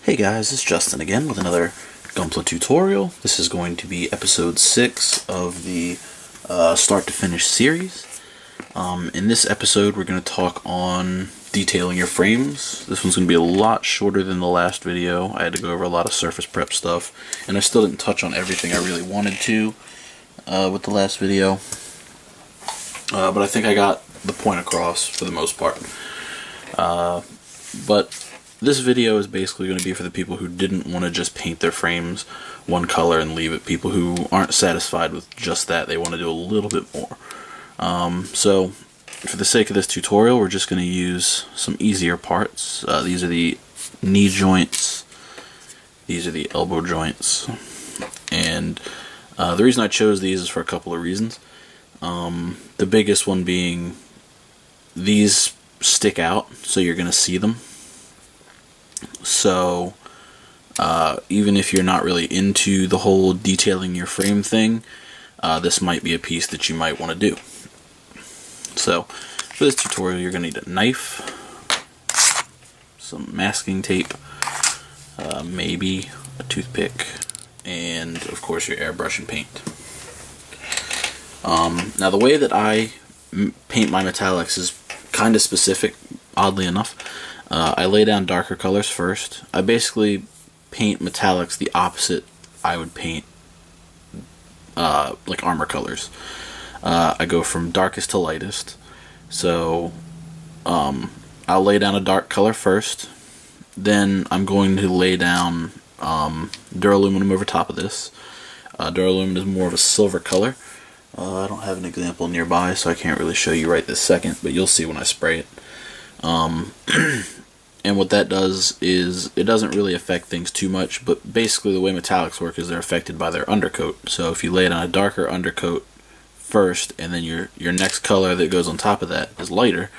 Hey guys, it's Justin again with another Gunpla tutorial. This is going to be episode 6 of the start to finish series. In this episode we're going to talk on detailing your frames. This one's going to be a lot shorter than the last video. I had to go over a lot of surface prep stuff, and I still didn't touch on everything I really wanted to with the last video. But I think I got the point across for the most part. But this video is basically going to be for the people who didn't want to just paint their frames one color and leave it. People who aren't satisfied with just that. They want to do a little bit more. So, for the sake of this tutorial, we're just going to use some easier parts. These are the knee joints. These are the elbow joints. And the reason I chose these is for a couple of reasons. The biggest one being these stick out, so you're going to see them. So, even if you're not really into the whole detailing your frame thing, this might be a piece that you might want to do. So, for this tutorial, you're going to need a knife, some masking tape, maybe a toothpick, and, of course, your airbrush and paint. Now, the way that I paint my metallics is kind of specific, oddly enough. I lay down darker colors first. I basically paint metallics the opposite I would paint like armor colors. I go from darkest to lightest. So I'll lay down a dark color first. Then I'm going to lay down duraluminum over top of this. Duraluminum is more of a silver color. I don't have an example nearby, so I can't really show you right this second, but you'll see when I spray it. And what that does is it doesn't really affect things too much, but basically the way metallics work is they're affected by their undercoat. So if you lay down a darker undercoat first, and then your next color that goes on top of that is lighter,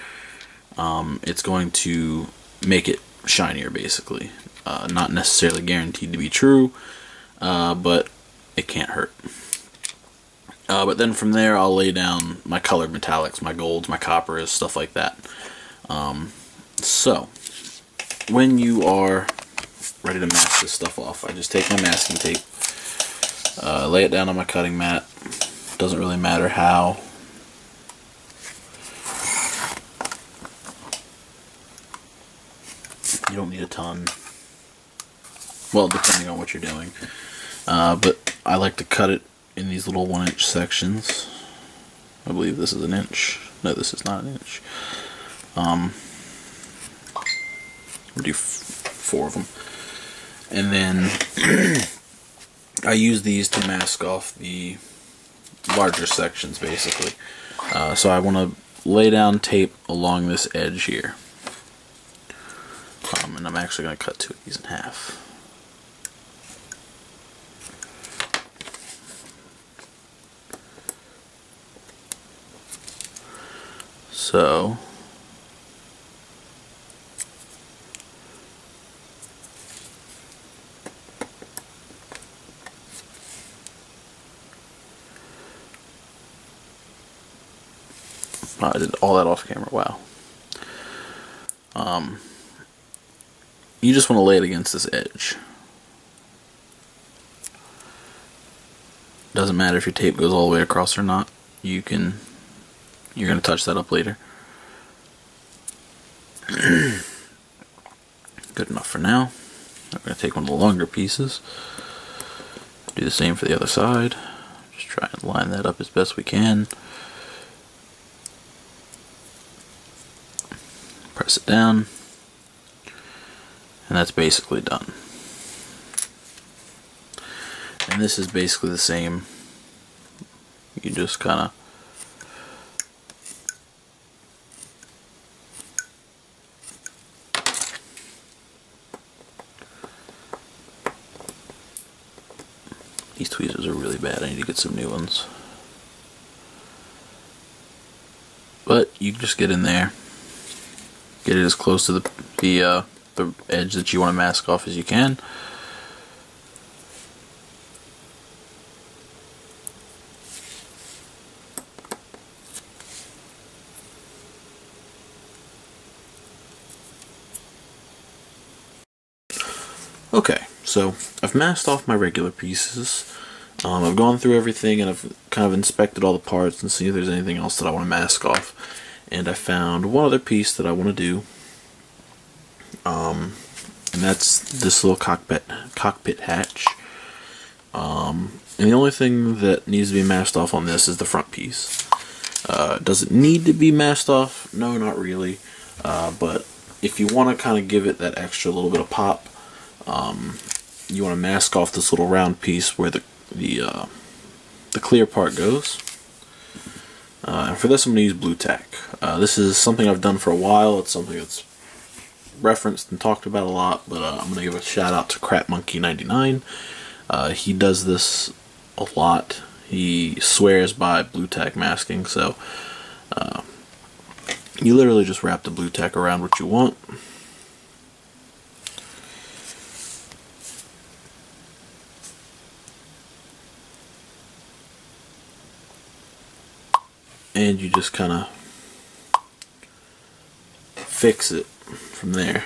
it's going to make it shinier, basically. Not necessarily guaranteed to be true, but it can't hurt. But then from there I'll lay down my colored metallics, my golds, my coppers, stuff like that. So, when you are ready to mask this stuff off, I just take my masking tape, lay it down on my cutting mat. Doesn't really matter how. You don't need a ton. Well, depending on what you're doing. But I like to cut it in these little 1-inch sections. I believe this is an inch. No, this is not an inch. We'll do 4 of them. And then I use these to mask off the larger sections, basically. So I want to lay down tape along this edge here. And I'm actually going to cut 2 of these in half. So I did all that off camera. Wow. You just want to lay it against this edge. Doesn't matter if your tape goes all the way across or not. You're going to touch that up later. Good enough for now. I'm going to take one of the longer pieces. Do the same for the other side. Just try and line that up as best we can. Press it down. And that's basically done. And this is basically the same. You just kind of these tweezers are really bad. I need to get some new ones. But you just get in there, get it as close to the edge that you want to mask off as you can. Okay, so I've masked off my regular pieces. I've gone through everything and I've kind of inspected all the parts and see if there's anything else that I want to mask off. And I found one other piece that I want to do, and that's this little cockpit hatch. And the only thing that needs to be masked off on this is the front piece. Does it need to be masked off? No, not really. But if you want to kind of give it that extra little bit of pop, you want to mask off this little round piece where the clear part goes. And for this, I'm going to use blue tack. This is something I've done for a while. It's something that's referenced and talked about a lot, but I'm going to give a shout out to Crap Monkey 99. He does this a lot. He swears by blue tack masking, so you literally just wrap the blue tack around what you want. And you just kind of fix it from there.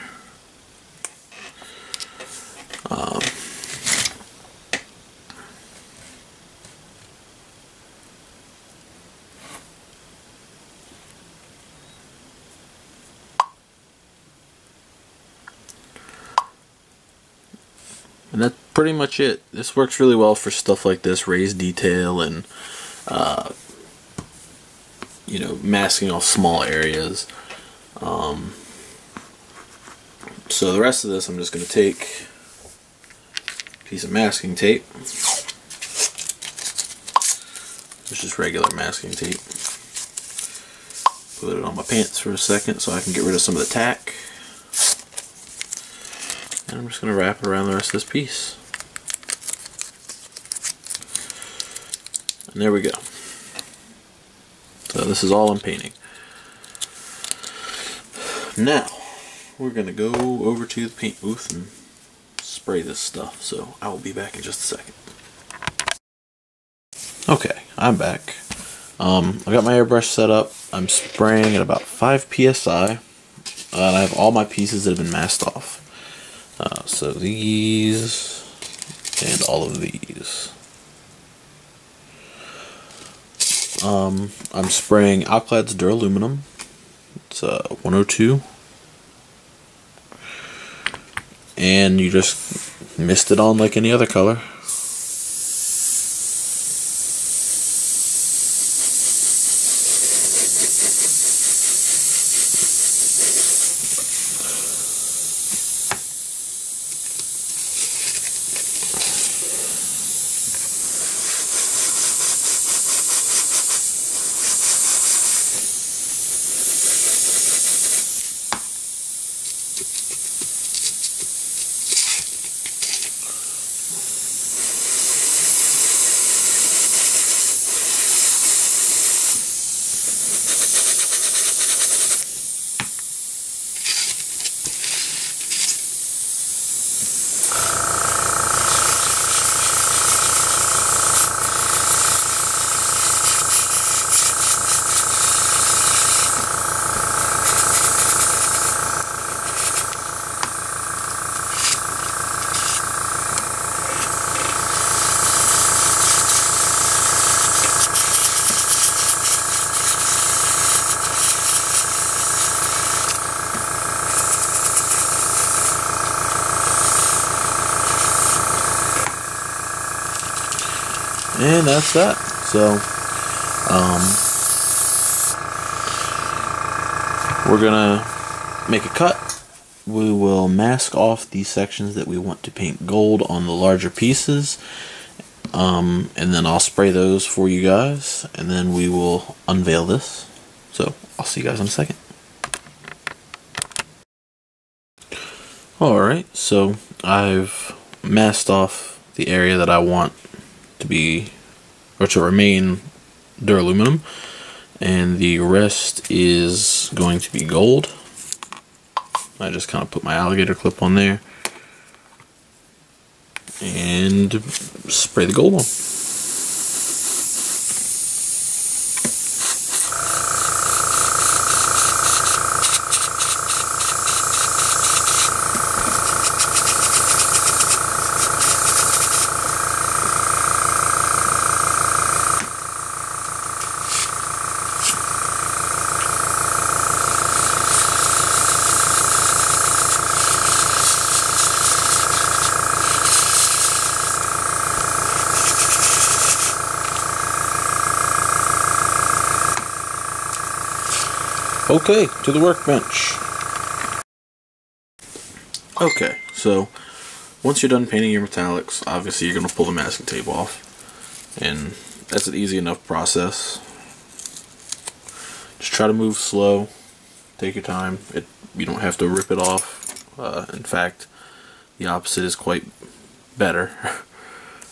And that's pretty much it. This works really well for stuff like this, raised detail and you know, masking off small areas. So the rest of this, I'm just going to take a piece of masking tape, which is regular masking tape, put it on my pants for a second so I can get rid of some of the tack, and I'm just going to wrap it around the rest of this piece. And there we go. So this is all I'm painting. Now, we're going to go over to the paint booth and spray this stuff. So I will be back in just a second. Okay, I'm back. I got my airbrush set up. I'm spraying at about 5 psi. And I have all my pieces that have been masked off. So these and all of these. I'm spraying Alclad's Duraluminum. It's 102. And you just mist it on like any other color. And that's that. So, we're gonna make a cut. We will mask off these sections that we want to paint gold on the larger pieces. And then I'll spray those for you guys. And then we will unveil this. So, I'll see you guys in a second. Alright, so I've masked off the area that I want to be, or to remain, Duraluminum, and the rest is going to be gold. I just kind of put my alligator clip on there and spray the gold on. Okay, to the workbench. Okay, so once you're done painting your metallics, obviously you're going to pull the masking tape off. And that's an easy enough process. Just try to move slow. Take your time. You don't have to rip it off. In fact, the opposite is quite better.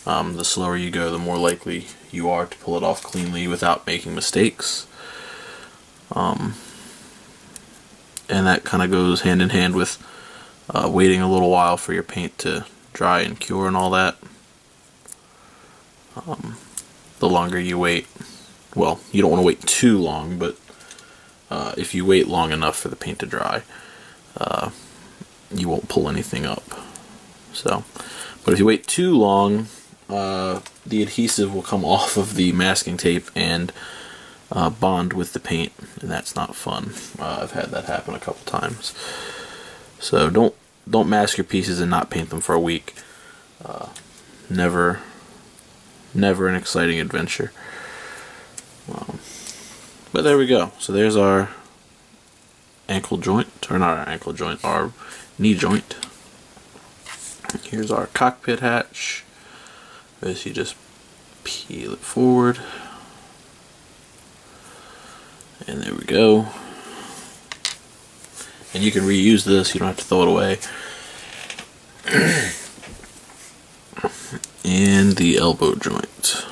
The slower you go, the more likely you are to pull it off cleanly without making mistakes. And that kind of goes hand in hand with waiting a little while for your paint to dry and cure and all that. The longer you wait, well, you don't want to wait too long, but if you wait long enough for the paint to dry, you won't pull anything up. So, but if you wait too long, the adhesive will come off of the masking tape and bond with the paint, and that's not fun. I've had that happen a couple times. So don't mask your pieces and not paint them for a week. Never an exciting adventure. But there we go. So there's our ankle joint, or not our ankle joint, our knee joint. Here's our cockpit hatch. As you just peel it forward. And there we go. And you can reuse this, you don't have to throw it away. And the elbow joint.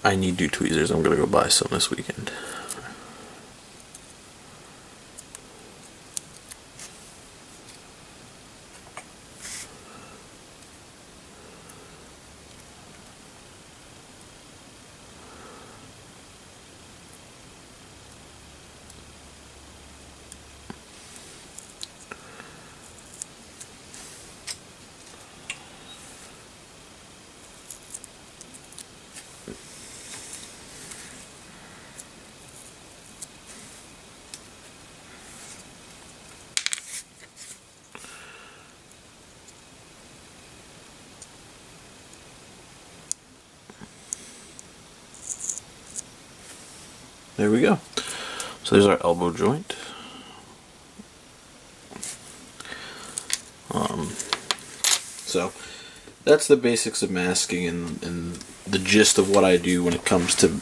I need new tweezers. I'm gonna go buy some this weekend. There we go. So there's our elbow joint. So that's the basics of masking and the gist of what I do when it comes to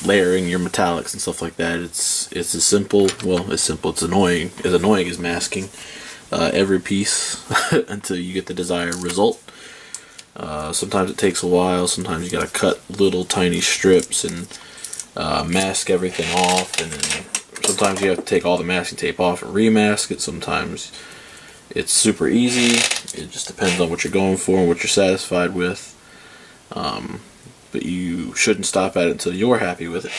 layering your metallics and stuff like that. It's as simple, well, as simple, it's annoying as masking every piece until you get the desired result. Sometimes it takes a while, sometimes you gotta cut little tiny strips and mask everything off, and then sometimes you have to take all the masking tape off and remask it. Sometimes it's super easy. It just depends on what you're going for and what you're satisfied with. But you shouldn't stop at it until you're happy with it.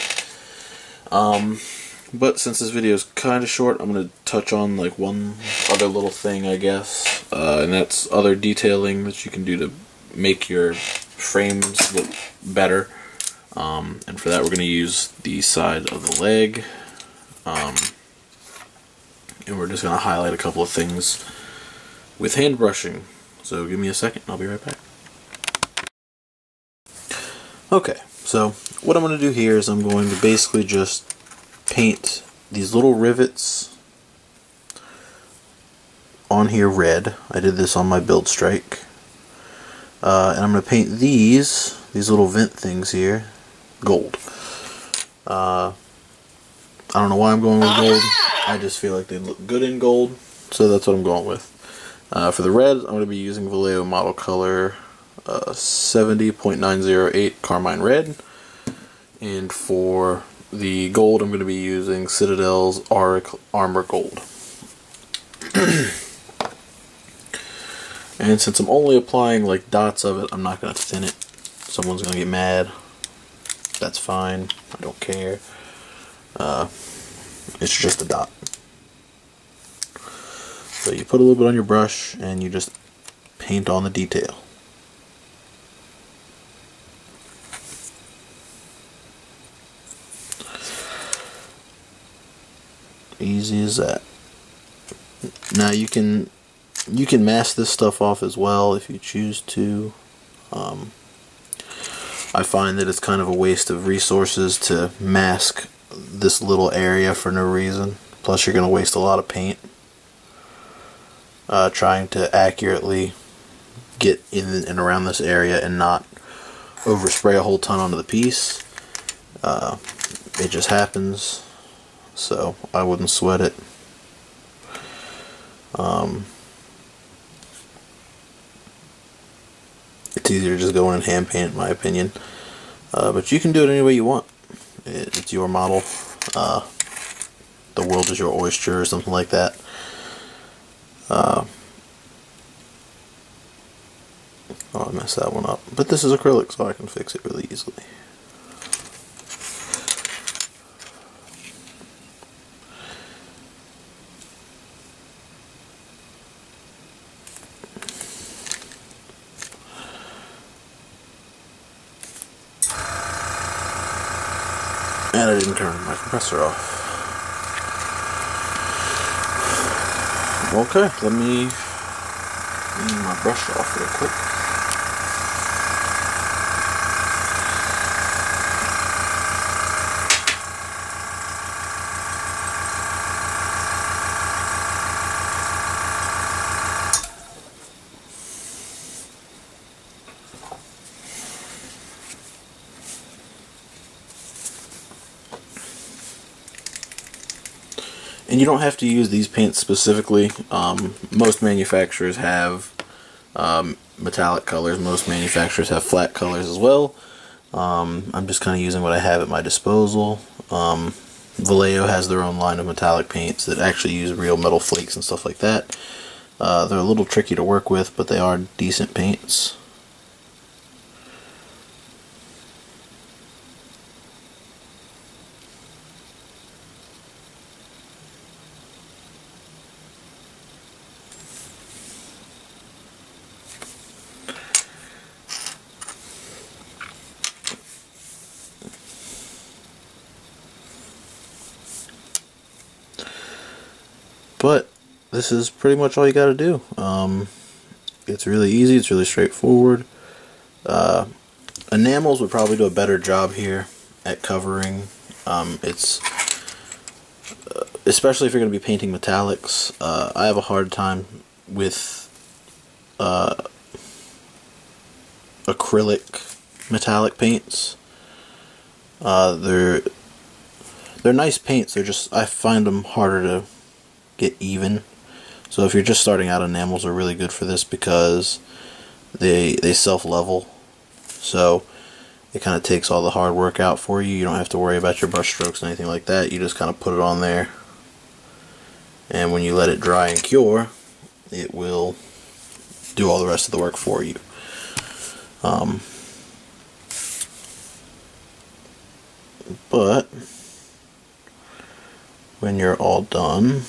But since this video is kind of short, I'm going to touch on like one other little thing, I guess, and that's other detailing that you can do to make your frames look better. And for that we're going to use the side of the leg, and we're just going to highlight a couple of things with hand brushing. So give me a second, I'll be right back. Okay, so what I'm going to do here is I'm going to basically just paint these little rivets on here red. I did this on my Build Strike. And I'm going to paint these little vent things here gold. I don't know why I'm going with gold. I just feel like they look good in gold, so that's what I'm going with. For the red, I'm going to be using Vallejo Model Color 70.908 Carmine Red. And for the gold, I'm going to be using Citadel's Armor Gold. And since I'm only applying like dots of it, I'm not going to thin it. Someone's going to get mad. That's fine. I don't care. It's just a dot. So you put a little bit on your brush and you just paint on the detail. Easy as that. Now you can mask this stuff off as well if you choose to. I find that it's kind of a waste of resources to mask this little area for no reason. Plus you're going to waste a lot of paint trying to accurately get in and around this area and not overspray a whole ton onto the piece. It just happens, so I wouldn't sweat it. It's easier to just go in and hand paint, in my opinion. But you can do it any way you want. It's your model. The world is your oyster, or something like that. Oh, I messed that one up. But this is acrylic, so I can fix it really easily. And I didn't turn my compressor off. Okay, let me clean my brush off real quick. And you don't have to use these paints specifically. Most manufacturers have metallic colors. Most manufacturers have flat colors as well. I'm just kind of using what I have at my disposal. Vallejo has their own line of metallic paints that actually use real metal flakes and stuff like that. They're a little tricky to work with, but they are decent paints. But this is pretty much all you got to do. It's really easy. It's really straightforward. Enamels would probably do a better job here at covering. It's especially if you're going to be painting metallics. I have a hard time with acrylic metallic paints. They're nice paints. They're just, I find them harder to get even. So if you're just starting out, enamels are really good for this because they self-level. So it kind of takes all the hard work out for you. You don't have to worry about your brush strokes and anything like that. You just kind of put it on there, and when you let it dry and cure, it will do all the rest of the work for you. But when you're all done,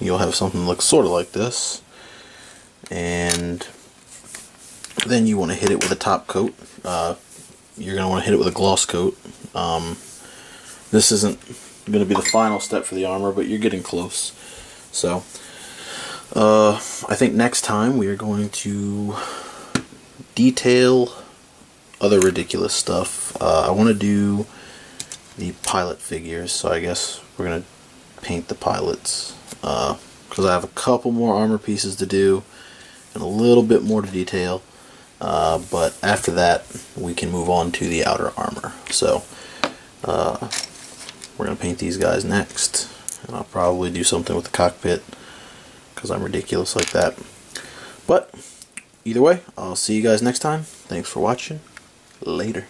you'll have something that looks sort of like this, and then you want to hit it with a top coat. You're going to want to hit it with a gloss coat. This isn't going to be the final step for the armor, but you're getting close. So I think next time we are going to detail other ridiculous stuff. I want to do the pilot figures, so I guess we're going to paint the pilots. Because I have a couple more armor pieces to do and a little bit more to detail, but after that we can move on to the outer armor. So we're going to paint these guys next, and I'll probably do something with the cockpit because I'm ridiculous like that. But either way, I'll see you guys next time. Thanks for watching. Later.